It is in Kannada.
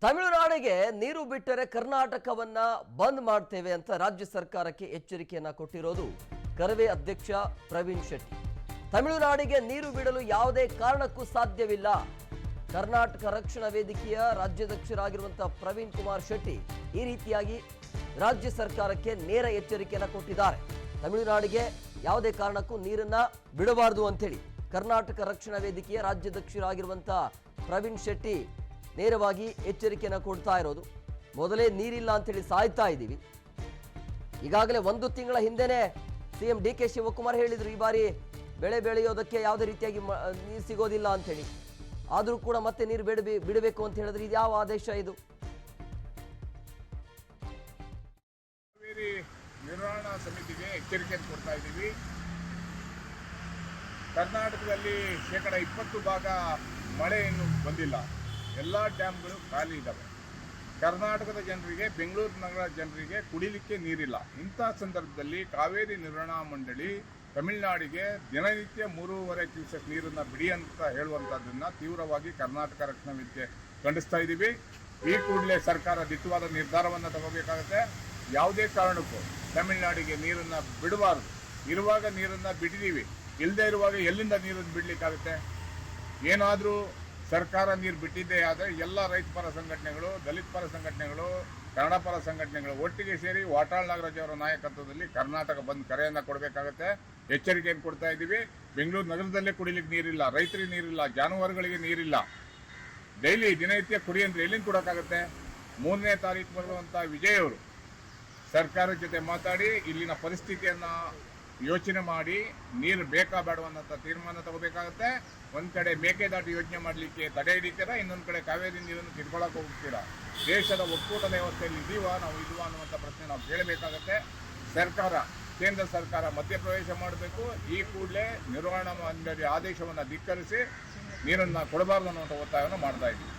ತಮಿಳುನಾಡಿಗೆ ನೀರು ಬಿಟ್ಟರೆ ಕರ್ನಾಟಕವನ್ನ ಬಂದ್ ಮಾಡ್ತೇವೆ ಅಂತ ರಾಜ್ಯ ಸರ್ಕಾರಕ್ಕೆ ಎಚ್ಚರಿಕೆಯನ್ನ ಕೊಟ್ಟಿರೋದು ಕರವೇ ಅಧ್ಯಕ್ಷ ಪ್ರವೀಣ್ ಶೆಟ್ಟಿ. ತಮಿಳುನಾಡಿಗೆ ನೀರು ಬಿಡಲು ಯಾವುದೇ ಕಾರಣಕ್ಕೂ ಸಾಧ್ಯವಿಲ್ಲ. ಕರ್ನಾಟಕ ರಕ್ಷಣಾ ವೇದಿಕೆಯ ರಾಜ್ಯಾಧ್ಯಕ್ಷರಾಗಿರುವಂತಹ ಪ್ರವೀಣ್ ಕುಮಾರ್ ಶೆಟ್ಟಿ ಈ ರೀತಿಯಾಗಿ ರಾಜ್ಯ ಸರ್ಕಾರಕ್ಕೆ ನೇರ ಎಚ್ಚರಿಕೆಯನ್ನ ಕೊಟ್ಟಿದ್ದಾರೆ. ತಮಿಳುನಾಡಿಗೆ ಯಾವುದೇ ಕಾರಣಕ್ಕೂ ನೀರನ್ನ ಬಿಡಬಾರದು ಅಂತೇಳಿ ಕರ್ನಾಟಕ ರಕ್ಷಣಾ ವೇದಿಕೆಯ ರಾಜ್ಯಾಧ್ಯಕ್ಷರಾಗಿರುವಂತಹ ಪ್ರವೀಣ್ ಶೆಟ್ಟಿ ನೇರವಾಗಿ ಎಚ್ಚರಿಕೆಯನ್ನು ಕೊಡ್ತಾ ಇರೋದು. ಮೊದಲೇ ನೀರಿಲ್ಲ ಅಂತೇಳಿ ಸಾಯ್ತಾ ಇದ್ದೀವಿ. ಈಗಾಗಲೇ 1 ತಿಂಗಳ ಹಿಂದೆನೆ ಸಿಎಂ ಡಿ.ಕೆ. ಶಿವಕುಮಾರ್ ಹೇಳಿದ್ರು ಈ ಬಾರಿ ಬೆಳೆ ಬೆಳೆಯೋದಕ್ಕೆ ಯಾವುದೇ ರೀತಿಯಾಗಿ ನೀರು ಸಿಗೋದಿಲ್ಲ ಅಂತೇಳಿ. ಆದರೂ ಕೂಡ ಮತ್ತೆ ನೀರು ಬಿಡಬೇಕು ಅಂತ ಹೇಳಿದ್ರೆ ಇದು ಯಾವ ಆದೇಶ ಇದು? ಕಾವೇರಿ ನಿರ್ವಹಣಾ ಸಮಿತಿಗೆ ಎಚ್ಚರಿಕೆಯನ್ನು ಕೊಡ್ತಾ ಇದ್ದೀವಿ. ಕರ್ನಾಟಕದಲ್ಲಿ 20% ಭಾಗ ಮಳೆ ಇನ್ನೂ ಬಂದಿಲ್ಲ. ಎಲ್ಲ ಡ್ಯಾಮ್ಗಳು ಖಾಲಿ ಇದ್ದಾವೆ. ಕರ್ನಾಟಕದ ಜನರಿಗೆ, ಬೆಂಗಳೂರು ನಗರ ಜನರಿಗೆ ಕುಡಿಲಿಕ್ಕೆ ನೀರಿಲ್ಲ. ಇಂಥ ಸಂದರ್ಭದಲ್ಲಿ ಕಾವೇರಿ ನಿರ್ವಹಣಾ ಮಂಡಳಿ ತಮಿಳುನಾಡಿಗೆ ದಿನನಿತ್ಯ 3.5 ಕ್ಯೂಸೆಕ್ ನೀರನ್ನು ಬಿಡಿ ಅಂತ ಹೇಳುವಂಥದ್ದನ್ನು ತೀವ್ರವಾಗಿ ಕರ್ನಾಟಕ ರಕ್ಷಣಾ ವೇದಿಕೆ ಖಂಡಿಸ್ತಾ ಇದ್ದೀವಿ. ಈ ಕೂಡಲೇ ಸರ್ಕಾರ ದಿಟ್ಟವಾದ ನಿರ್ಧಾರವನ್ನು ತಗೋಬೇಕಾಗುತ್ತೆ. ಯಾವುದೇ ಕಾರಣಕ್ಕೂ ತಮಿಳುನಾಡಿಗೆ ನೀರನ್ನು ಬಿಡಬಾರ್ದು. ಇರುವಾಗ ನೀರನ್ನು ಬಿಟ್ಟಿದ್ದೀವಿ, ಇಲ್ಲದೆ ಇರುವಾಗ ಎಲ್ಲಿಂದ ನೀರನ್ನು ಬಿಡಲಿಕ್ಕಾಗುತ್ತೆ? ಏನಾದರೂ ಸರ್ಕಾರ ನೀರು ಬಿಟ್ಟಿದ್ದೇ ಆದರೆ ಎಲ್ಲ ರೈತ ಪರ ಸಂಘಟನೆಗಳು, ದಲಿತ ಪರ ಸಂಘಟನೆಗಳು, ಕನ್ನಡ ಪರ ಸಂಘಟನೆಗಳು ಒಟ್ಟಿಗೆ ಸೇರಿ ವಾಟಾಳ್ ನಾಗರಾಜ್ ಅವರ ನಾಯಕತ್ವದಲ್ಲಿ ಕರ್ನಾಟಕ ಬಂದ್ ಕರೆಯನ್ನು ಕೊಡಬೇಕಾಗತ್ತೆ. ಎಚ್ಚರಿಕೆಯನ್ನು ಕೊಡ್ತಾ ಇದ್ದೀವಿ. ಬೆಂಗಳೂರು ನಗರದಲ್ಲೇ ಕುಡಿಲಿಕ್ಕೆ ನೀರಿಲ್ಲ, ರೈತರಿಗೆ ನೀರಿಲ್ಲ, ಜಾನುವಾರುಗಳಿಗೆ ನೀರಿಲ್ಲ. ಡೈಲಿ ದಿನನಿತ್ಯ ಕುಡಿಯಂದ್ರೆ ಎಲ್ಲಿಂದ ಕೊಡೋಕ್ಕಾಗತ್ತೆ? 3ನೇ ತಾರೀಕು ಬರುವಂಥ ವಿಜಯ್ ಅವರು ಸರ್ಕಾರದ ಜೊತೆ ಮಾತಾಡಿ ಇಲ್ಲಿನ ಪರಿಸ್ಥಿತಿಯನ್ನು ಯೋಚನೆ ಮಾಡಿ ನೀರು ಬೇಕಾ ಬೇಡವನ್ನಂಥ ತೀರ್ಮಾನ ತಗೋಬೇಕಾಗತ್ತೆ. ಒಂದು ಕಡೆ ಮೇಕೆದಾಟು ಯೋಜನೆ ಮಾಡಲಿಕ್ಕೆ ತಡೆ ಹಿಡಿತೀರಾ, ಇನ್ನೊಂದು ಕಡೆ ಕಾವೇರಿ ನೀರನ್ನು ಕಿತ್ಕೊಳ್ಳೋಕೆ ಹೋಗ್ತೀರಾ. ದೇಶದ ಒಕ್ಕೂಟದ ವ್ಯವಸ್ಥೆಯಲ್ಲಿ ಇದೀವಾ ನಾವು ಇಲ್ವಾ ಅನ್ನುವಂಥ ಪ್ರಶ್ನೆ ನಾವು ಕೇಳಬೇಕಾಗತ್ತೆ. ಸರ್ಕಾರ, ಕೇಂದ್ರ ಸರ್ಕಾರ ಮಧ್ಯಪ್ರವೇಶ ಮಾಡಬೇಕು. ಈ ಕೂಡಲೇ ನಿರ್ವಹಣಾ ಮಂಡಳಿ ಆದೇಶವನ್ನು ಧಿಕ್ಕರಿಸಿ ನೀರನ್ನು ಕೊಡಬಾರ್ದು ಅನ್ನುವಂಥ ಒತ್ತಾಯವನ್ನು ಮಾಡ್ತಾ ಇದ್ದೀವಿ.